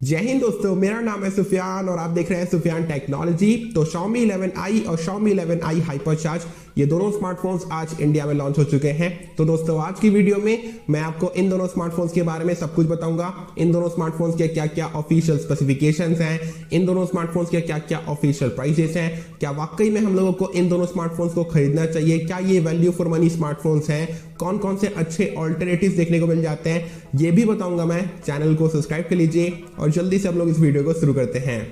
जय हिंद दोस्तों, मेरा नाम है सुफियान और आप देख रहे हैं सुफियान टेक्नोलॉजी। तो Xiaomi 11i और Xiaomi 11i HyperCharge ये दोनों स्मार्टफोन्स आज इंडिया में लॉन्च हो चुके हैं। तो दोस्तों आज की वीडियो में मैं आपको इन दोनों स्मार्टफोन्स के बारे में सब कुछ बताऊंगा। इन दोनों स्मार्टफोन्स के क्या क्या ऑफिशियल स्पेसिफिकेशंस हैं, इन दोनों स्मार्टफोन्स के क्या क्या ऑफिशियल प्राइसेस हैं, क्या वाकई में हम लोगों को इन दोनों स्मार्टफोन्स को खरीदना चाहिए, क्या ये वैल्यू फॉर मनी स्मार्टफोन्स हैं, कौन कौन से अच्छे ऑल्टरनेटिव्स देखने को मिल जाते हैं, ये भी बताऊंगा मैं। चैनल को सब्सक्राइब कर लीजिए और जल्दी से हम लोग इस वीडियो को शुरू करते हैं।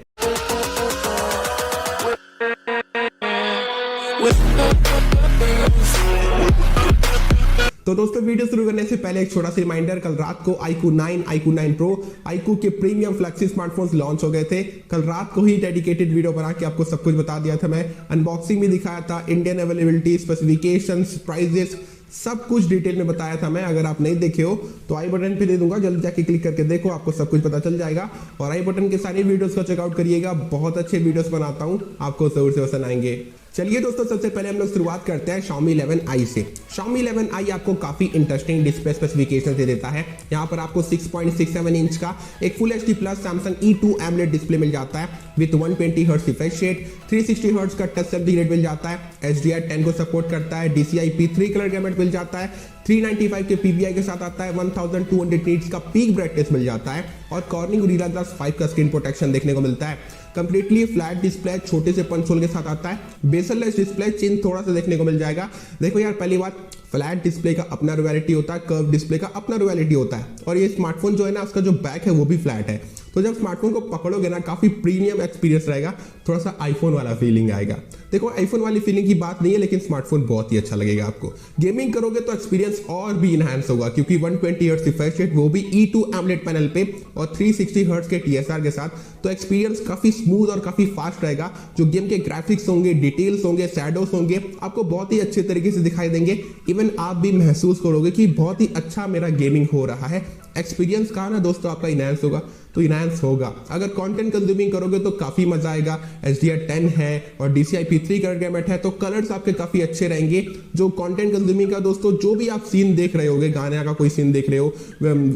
तो दोस्तों वीडियो शुरू करने से पहले एक छोटा सा रिमाइंडर, कल रात को iQOO 9, iQOO 9 Pro, iQOO के प्रीमियम फ्लैगशिप स्मार्टफोन्स लॉन्च हो गए थे। कल रात को ही डेडिकेटेड वीडियो बना के आपको सब कुछ बता दिया था, मैं अनबॉक्सिंग भी दिखाया था, इंडियन अवेलेबिलिटी, स्पेसिफिकेशंस, प्राइजेस, सब कुछ डिटेल में बताया था मैं। अगर आप नहीं देखे हो तो आई बटन पे दे दूंगा, जल्दी जाके क्लिक करके देखो, आपको सब कुछ पता चल जाएगा। और आई बटन के सारे वीडियोस को चेकआउट करिएगा, बहुत अच्छे वीडियोस बनाता हूं, आपको जरूर से पसंद आएंगे। चलिए दोस्तों, सबसे पहले हम लोग शुरुआत करते हैं Xiaomi 11i से। Xiaomi 11i आपको काफी इंटरेस्टिंग डिस्प्ले स्पेसिफिकेशन दे देता है। यहाँ पर आपको 6.67 इंच का एक full HD plus Samsung E2 AMOLED display मिल जाता है with 120 hertz refresh rate, 360 hertz का टच सेल्फी रेट मिल जाता है, HDR10 को सपोर्ट करता है, DCI P3 कलर गैमेट मिल जाता है, 395 के PPI के साथ आता है, 1200 नीट्स का पीक ब्राइटनेस मिल जाता है और कॉर्निंग गोरिल्ला ग्लास 5 का स्क्रीन प्रोटेक्शन देखने को मिलता है। कंप्लीटली फ्लैट डिस्प्ले छोटे से पंच होल के साथ आता है, बेसलेस डिस्प्ले, चिन्ह थोड़ा सा देखने को मिल जाएगा। देखो यार, पहली बात, फ्लैट डिस्प्ले का अपना रॉयलिटी होता है, कर्व डिस्प्ले का अपना रॉयलिटी होता है, और ये स्मार्टफोन जो है ना, उसका जो बैक है वो भी फ्लैट है। तो जब स्मार्टफोन को पकड़ोगे ना, काफी प्रीमियम एक्सपीरियंस रहेगा, थोड़ा सा आईफोन वाला फीलिंग आएगा। देखो आईफोन वाली फीलिंग की बात नहीं है, लेकिन स्मार्टफोन बहुत ही अच्छा लगेगा आपको। गेमिंग करोगे तो एक्सपीरियंस और भी इनहैंस होगा, क्योंकि 120 हर्ट्ज रिफ्रेश रेट, वो भी E2 AMOLED पैनल पे और 360 हर्ट्ज के TSR के साथ, तो एक्सपीरियंस काफी स्मूथ और काफी फास्ट रहेगा। जो गेम के ग्राफिक्स होंगे, डिटेल्स होंगे, शैडोज होंगे, आपको बहुत ही अच्छे तरीके से दिखाई देंगे। इवन आप भी महसूस करोगे कि बहुत ही अच्छा मेरा गेमिंग हो रहा है। एक्सपीरियंस कहा ना दोस्तों, आपका इनहैंस होगा तो इनहैंस होगा। अगर कंटेंट कंज्यूमिंग करोगे तो काफी मजा आएगा। HDR10 है और DCI P3 कलर गैमेट है, तो कलर्स आपके काफी अच्छे रहेंगे। जो कंटेंट कंज्यूमिंग का दोस्तों, जो भी आप सीन देख रहे होगे, गाने का कोई सीन देख रहे हो,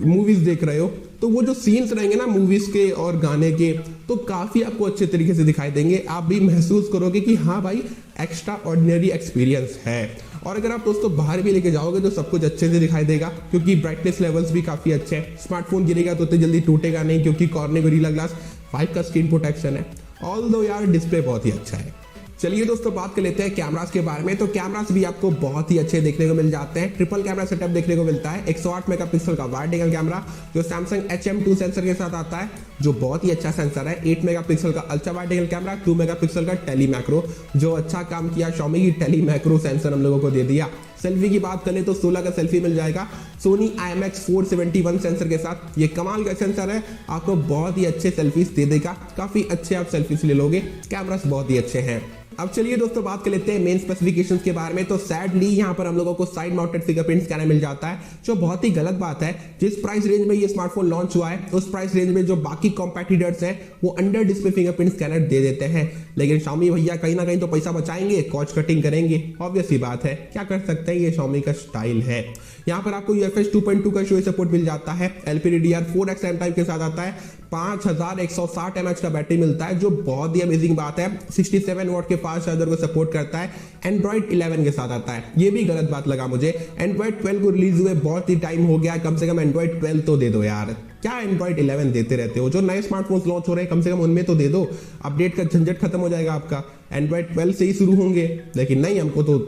मूवीज देख रहे हो, तो वो जो सीन्स रहेंगे ना मूवीज के और गाने के, तो काफी आपको अच्छे तरीके से दिखाई देंगे। आप भी महसूस करोगे कि हाँ भाई, एक्स्ट्रा ऑर्डिनरी एक्सपीरियंस है। और अगर आप दोस्तों बाहर भी लेके जाओगे तो सब कुछ अच्छे से दिखाई देगा, क्योंकि ब्राइटनेस लेवल्स भी काफी अच्छे हैं। स्मार्टफोन गिरेगा तो इतनी जल्दी टूटेगा नहीं, क्योंकि कॉर्निंग गोरिल्ला ग्लास 5 का स्क्रीन प्रोटेक्शन है। ऑल्दो यार डिस्प्ले बहुत ही अच्छा है। चलिए दोस्तों, बात कर लेते हैं कैमरास के बारे में। तो कैमरास भी आपको बहुत ही अच्छे देखने को मिल जाते हैं। ट्रिपल कैमरा सेटअप देखने को मिलता है। 108 मेगापिक्सल का वाइड एंगल कैमरा जो Samsung HM2 सेंसर के साथ आता है, जो बहुत ही अच्छा सेंसर है। 8 मेगापिक्सल का ultra wide angle camera, 2 megapixel का टेली मैक्रो, जो अच्छा काम किया Xiaomi की टेली मैक्रो सेंसर हम लोगों को दे दिया। सेल्फी की बात करें तो 16 का सेल्फी मिल जाएगा Sony IMX471 सेंसर के साथ। ये कमाल का सेंसर है, आपको बहुत ही अच्छे सेल्फीज दे देगा। काफी अच्छे आप सेल्फीज ले लोगे, कैमरास बहुत ही अच्छे हैं। अब चलिए दोस्तों, बात कर लेते हैं मेन स्पेसिफिकेशंस के बारे में। तो सैडली यहाँ पर हम लोगों को साइड माउंटेड फिंगरप्रिंट स्कैनर मिल जाता है, जो बहुत ही गलत बात है। जिस प्राइस रेंज में ये स्मार्टफोन लॉन्च हुआ है, उस प्राइस रेंज में जो बाकी कॉम्पिटिटर्स हैं वो अंडर डिस्प्ले फिंगरप्रिंट स्कैनर दे देते हैं। लेकिन Xiaomi भैया कहीं ना कहीं तो पैसा बचाएंगे, कॉस्ट कटिंग करेंगे, ऑब्वियस सी बात है, क्या कर सकते हैं, ये Xiaomi का स्टाइल है। यहाँ पर आपको UFS 2.2 का शो सपोर्ट मिल जाता है। LPDDR4X रैम टाइप के साथ आता है। 5160 mAh का बैटरी मिलता है, जो बहुत ही अमेजिंग बात है। 67 वॉट के फास्ट चार्जर को सपोर्ट करता है। Android 11 के साथ आता है, ये भी गलत बात लगा मुझे। Android 12 को रिलीज हुए बहुत ही टाइम हो गया, कम से कम Android 12 तो दे दो यार। क्या Android 11 देते रहते हो? जो नए स्मार्टफोन्स लॉन्च हो रहे हैं, कम से कम उनमें तो दे दो। अपडेट का झंझट खत्म हो जाएगा आपका। Android 12 से ही शुरू होंगे, लेकिन नहीं, हमको तो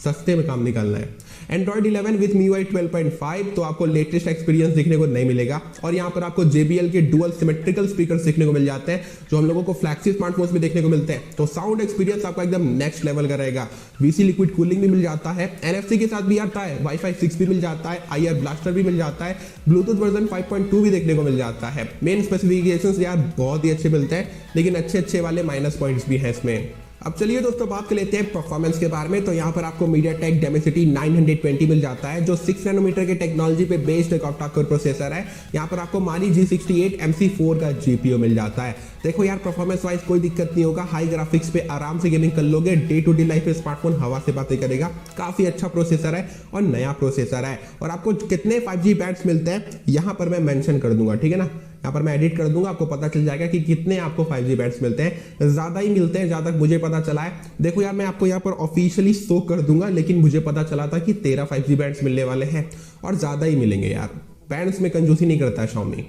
सस्ते में काम निकालना है। Android 11 विद MIUI 12.5, तो आपको लेटेस्ट एक्सपीरियंस देखने को नहीं मिलेगा। और यहाँ पर आपको JBL के डुअल सिमेट्रिकल स्पीकर्स देखने को मिल जाते हैं, जो हम लोगों को फ्लैगशिप स्मार्टफोन्स में देखने को मिलते हैं। तो साउंड एक्सपीरियंस आपका एकदम नेक्स्ट लेवल का रहेगा। VC लिक्विड कूलिंग भी मिल जाता है, NFC के साथ भी आता है, Wi-Fi 6 भी मिल जाता है, IR ब्लास्टर भी मिल जाता है, ब्लूटूथ वर्जन 5.2 भी देखने को मिल जाता है। मेन स्पेसिफिकेशंस यार बहुत ही अच्छे मिलते हैं, लेकिन अच्छे वाले माइनस पॉइंट्स भी हैं इसमें। अब चलिए दोस्तों, बात कर लेते हैं परफॉर्मेंस के बारे में। तो यहाँ पर आपको MediaTek Dimensity 920 मिल जाता है, जो 6 नैनोमीटर के टेक्नोलॉजी पे बेस्ड एक ऑक्टा-कोर प्रोसेसर है। यहाँ पर आपको Mali G68 MC4 का GPU मिल जाता है। देखो यार, परफॉर्मेंस वाइज कोई दिक्कत नहीं होगा, हाई ग्राफिक्स पे आराम से गेमिंग कर लोगे। डे टू डे लाइफ में स्मार्टफोन हवा से बातें करेगा। काफी अच्छा प्रोसेसर है और नया प्रोसेसर है। और आपको कितने 5G बैंड्स मिलते हैं यहाँ पर मैं मेंशन कर दूंगा, ठीक है ना। यहाँ पर मैं एडिट कर दूंगा, आपको पता चल जाएगा कि कितने आपको 5G बैंड्स मिलते हैं। ज्यादा ही मिलते हैं जहां तक मुझे पता चला है। देखो यार, मैं आपको यहाँ पर ऑफिशियली शो कर दूंगा, लेकिन मुझे पता चला था कि 13 5G बैंड्स मिलने वाले हैं और ज्यादा ही मिलेंगे यार। बैंड्स में कंजूसी नहीं करता है Xiaomi।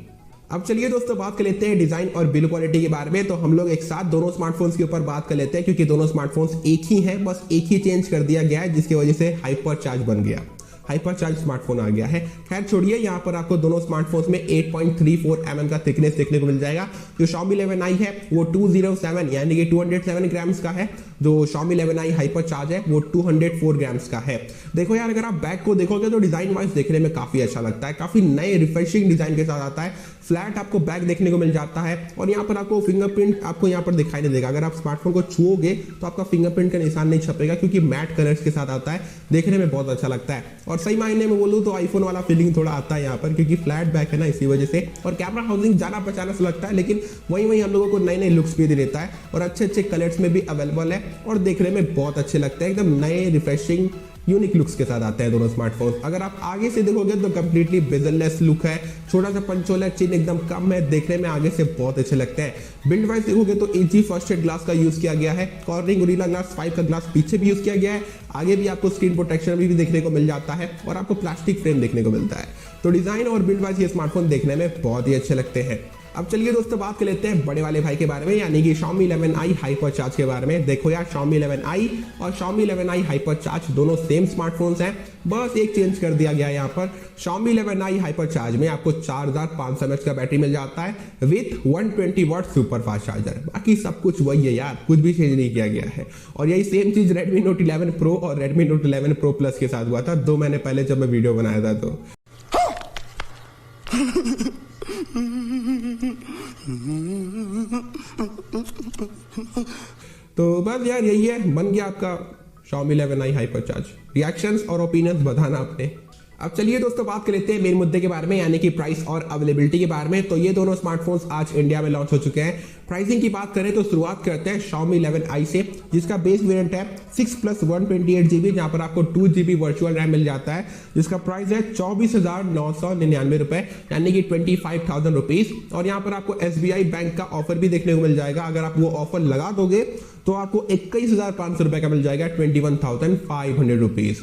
अब चलिए दोस्तों बात कर लेते हैं डिजाइन और बिल्ड क्वालिटी के बारे में। तो हम लोग एक साथ दोनों स्मार्टफोन्स के ऊपर बात कर लेते हैं, क्योंकि दोनों स्मार्टफोन्स एक ही हैं, बस एक ही चेंज कर दिया गया है, जिसकी वजह से हाइपर चार्ज बन गया, हाइपर चार्ज स्मार्टफोन आ गया है। खैर छोड़िए, यहाँ पर आपको दोनों स्मार्टफोन्स में 8.34 mm का थिकनेस देखने को मिल जाएगा। जो Xiaomi 11i है वो 207 यानी कि 207 ग्राम्स का है। जो Xiaomi 11i HyperCharge है वो 204 ग्राम्स का है। देखो यार, अगर आप बैक को देखोगे तो डिजाइन वाइज देखने में काफी अच्छा लगता है, काफी नए रिफ्रेशिंग डिजाइन के साथ आता है। फ्लैट आपको बैक देखने को मिल जाता है और यहाँ पर आपको फिंगरप्रिंट आपको यहाँ पर दिखाई नहीं देगा। अगर आप स्मार्टफोन को छुओगे तो आपका फिंगरप्रिंट का निशान नहीं छपेगा, क्योंकि मैट कलर्स के साथ आता है, देखने में बहुत अच्छा लगता है। और सही मायने में बोलूँ तो आईफोन वाला फीलिंग थोड़ा आता है यहाँ पर, क्योंकि फ्लैट बैक है ना, इसी वजह से। और कैमरा हाउसिंग जाना पहचाना सा लगता है, लेकिन वही हम लोगों को नए नए लुक्स भी दे देता है और अच्छे अच्छे कलर्स में भी अवेलेबल है और देखने में बहुत अच्छे लगते हैं। एकदम नए रिफ्रेशिंग यूनिक लुक्स के साथ आते हैं दोनों स्मार्टफोन। अगर आप आगे से देखोगे तो कंप्लीटली बेजललेस लुक है, छोटा सा पंचोल है, चिन एकदम कम है, देखने में आगे से बहुत अच्छे लगते हैं। बिल्ड वाइज देखोगे तो एजी फर्स्ट एड ग्लास का यूज किया गया है, कॉर्निंग गोरिल्ला ग्लास 5 का ग्लास पीछे भी यूज किया गया है, आगे भी आपको स्क्रीन प्रोटेक्शन भी देखने को मिल जाता है और आपको प्लास्टिक फ्रेम देखने को मिलता है। तो डिजाइन और बिल्ड वाइज ये स्मार्टफोन देखने में बहुत ही अच्छे लगते हैं। अब चलिए दोस्तों बात कर लेते हैं बड़े वाले भाई के बारे में, यानी कि Xiaomi 11i HyperCharge के बारे में। देखो यार, Xiaomi 11i और Xiaomi 11i HyperCharge दोनों सेम स्मार्टफोन्स हैं, बस एक चेंज कर दिया गया है यहाँ पर। Xiaomi 11i HyperCharge में आपको 4500 mAh का बैटरी मिल जाता है with 120 watt super fast charger. बाकी सब कुछ वही है यार, कुछ भी चेंज नहीं किया गया है। और यही सेम चीज Redmi Note 11 Pro और Redmi Note 11 Pro Plus के साथ हुआ था 2 महीने पहले जब मैं वीडियो बनाया था। तो बस यार यही है, बन गया आपका Xiaomi 11i HyperCharge। रिएक्शंस और ओपिनियंस बताना आपने। अब चलिए दोस्तों बात कर लेते हैं मेन मुद्दे के बारे में, यानी कि प्राइस और अवेलेबिलिटी के बारे में। तो ये दोनों स्मार्टफोन्स आज इंडिया में लॉन्च हो चुके हैं। प्राइसिंग की बात करें तो शुरुआत करते हैं Xiaomi 11i से, जिसका बेस वेरिएंट है 6+128GB, जहां पर आपको 2GB वर्चुअल रैम मिल जाता है, जिसका प्राइस है 24,999 रुपए यानी कि 25,000 रुपीज। और यहाँ पर आपको SBI बैंक का ऑफर भी देखने को मिल जाएगा। अगर आप वो ऑफर लगा दोगे तो आपको 21,500 रुपए का मिल जाएगा, 21,500 रुपीज।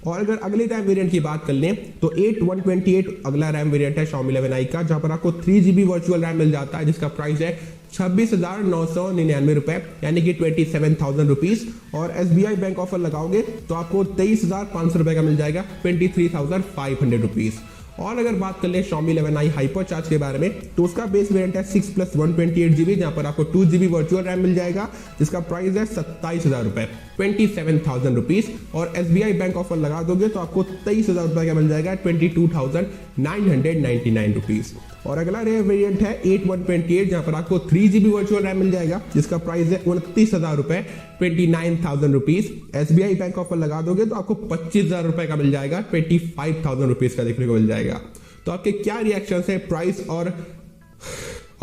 और अगर अगले रैम वेरिएंट की बात कर लें तो 8128 अगला रैम वेरिएंट है Xiaomi 11i का, जहां पर आपको 3GB वर्चुअल रैम मिल जाता है, जिसका प्राइस है 26,999 रुपए यानी कि 27,000 रुपीज। और SBI बैंक ऑफर लगाओगे तो आपको 23,500 रुपए का मिल जाएगा, 23,500 रुपीज। और अगर बात कर ले Xiaomi 11i HyperCharge के बारे में तो उसका बेस वेरिएंट है 6+128GB, जहां पर आपको 2GB वर्चुअल रैम मिल जाएगा, जिसका प्राइस है 27,000 रुपए, 27,000 रुपीज। और SBI बैंक ऑफर लगा दोगे तो आपको 23,000 रुपए का मिल जाएगा, 22,999 रुपीज। और अगला वेरिएंट है 8128, जहां पर आपको 3GB वर्चुअल रैम मिल जाएगा, जिसका प्राइस है 29,000 रुपए, 29,000 रुपीज। SBI बैंक ऑफर लगा दोगे तो आपको 25,000 रुपए का मिल जाएगा, 25,000 रुपीज का देखने को मिल जाएगा। तो आपके क्या रिएक्शन है प्राइस और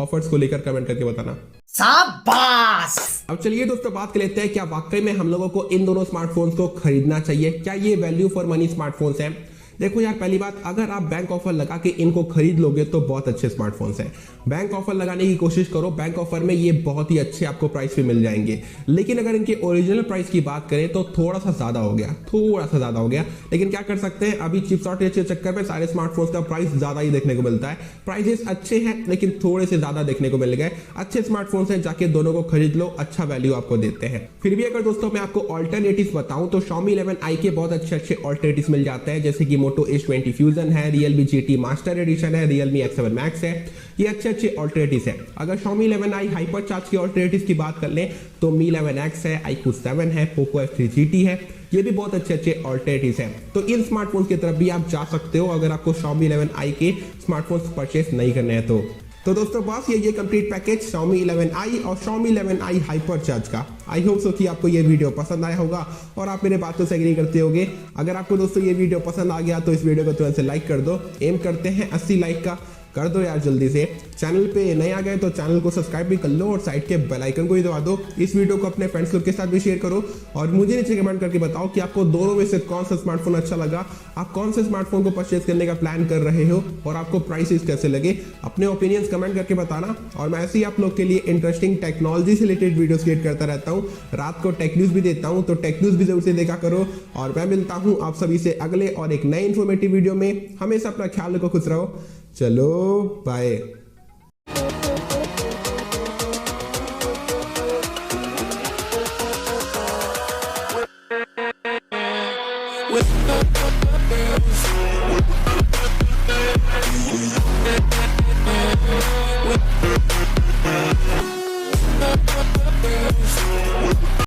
ऑफर्स को लेकर कमेंट करके बताना। शाबाश। अब चलिए दोस्तों बात कर लेते हैं, क्या वाकई में हम लोगों को इन दोनों स्मार्टफोन्स को खरीदना चाहिए? क्या ये वैल्यू फॉर मनी स्मार्टफोन्स हैं? देखो यार, पहली बात, अगर आप बैंक ऑफर लगा के इनको खरीद लोगे तो बहुत अच्छे स्मार्टफोन्स हैं। बैंक ऑफर लगाने की कोशिश करो, बैंक ऑफर में ये बहुत ही अच्छे आपको प्राइस पे मिल जाएंगे। लेकिन अगर इनके ओरिजिनल प्राइस की बात करें तो थोड़ा सा ज्यादा हो गया, थोड़ा सा ज्यादा हो गया। लेकिन क्या कर सकते हैं, अभी चिप शॉर्टेज के चक्कर में सारे स्मार्टफोन्स का प्राइस ज्यादा ही देखने को मिलता है। प्राइसेस अच्छे हैं लेकिन थोड़े से ज्यादा देखने को मिल गए। अच्छे स्मार्टफोन्स हैं, जाके दोनों को खरीद लो, अच्छा वैल्यू आपको देते हैं। फिर भी अगर दोस्तों मैं आपको ऑल्टरनेटिव्स बताऊं तो Xiaomi 11i के बहुत अच्छे ऑल्टरनेटिव्स मिल जाते हैं, जैसे कि Moto H20 फ्यूजन है, Realme GT मास्टर एडिशन है, Realme X7 Max है। ये अच्छे ऑल्टरनेटिव्स है। अगर Xiaomi 11i HyperCharge की ऑल्टरनेटिव्स की बात कर लें तो Mi 11X है, IQOO 7 है, Poco F3 GT है, ये भी बहुत अच्छे ऑल्टरनेटिव्स हैं। तो इन स्मार्टफोन्स की तरफ भी आप जा सकते हो अगर आपको Xiaomi 11i के स्मार्टफोन्स परचेस नहीं करने हैं तो दोस्तों बस ये कंप्लीट पैकेज Xiaomi 11i और Xiaomi 11i HyperCharge का। आई होप सो कि आपको ये वीडियो पसंद आया होगा और आप मेरे बातों से एग्री करते होगे। अगर आपको दोस्तों ये वीडियो पसंद आ गया तो इस वीडियो को तुरंत से लाइक कर दो। एम करते हैं 80 लाइक का। कर दो यार जल्दी से। चैनल पे नए आ गए तो चैनल को सब्सक्राइब भी कर लो और साइड के बेल आइकन को भी दबा दो। इस वीडियो को अपने फ्रेंड्स लोग के साथ भी शेयर करो और मुझे नीचे कमेंट करके बताओ कि आपको दोनों में से कौन सा स्मार्टफोन अच्छा लगा, आप कौन से स्मार्टफोन को परचेज करने का प्लान कर रहे हो और आपको प्राइसेस कैसे लगे। अपने ओपिनियंस कमेंट करके बताना और मैं ऐसे ही आप लोग के लिए इंटरेस्टिंग टेक्नोलॉजी से रिलेटेड वीडियोस क्रिएट करता रहता हूँ। रात को टेक न्यूज भी देता हूँ, तो टेक न्यूज भी जरूर से देखा करो। और मैं मिलता हूँ आप सभी से अगले और एक नए इंफॉर्मेटिव वीडियो में। हमेशा अपना ख्याल रखो, खुश रहो। चलो बाय।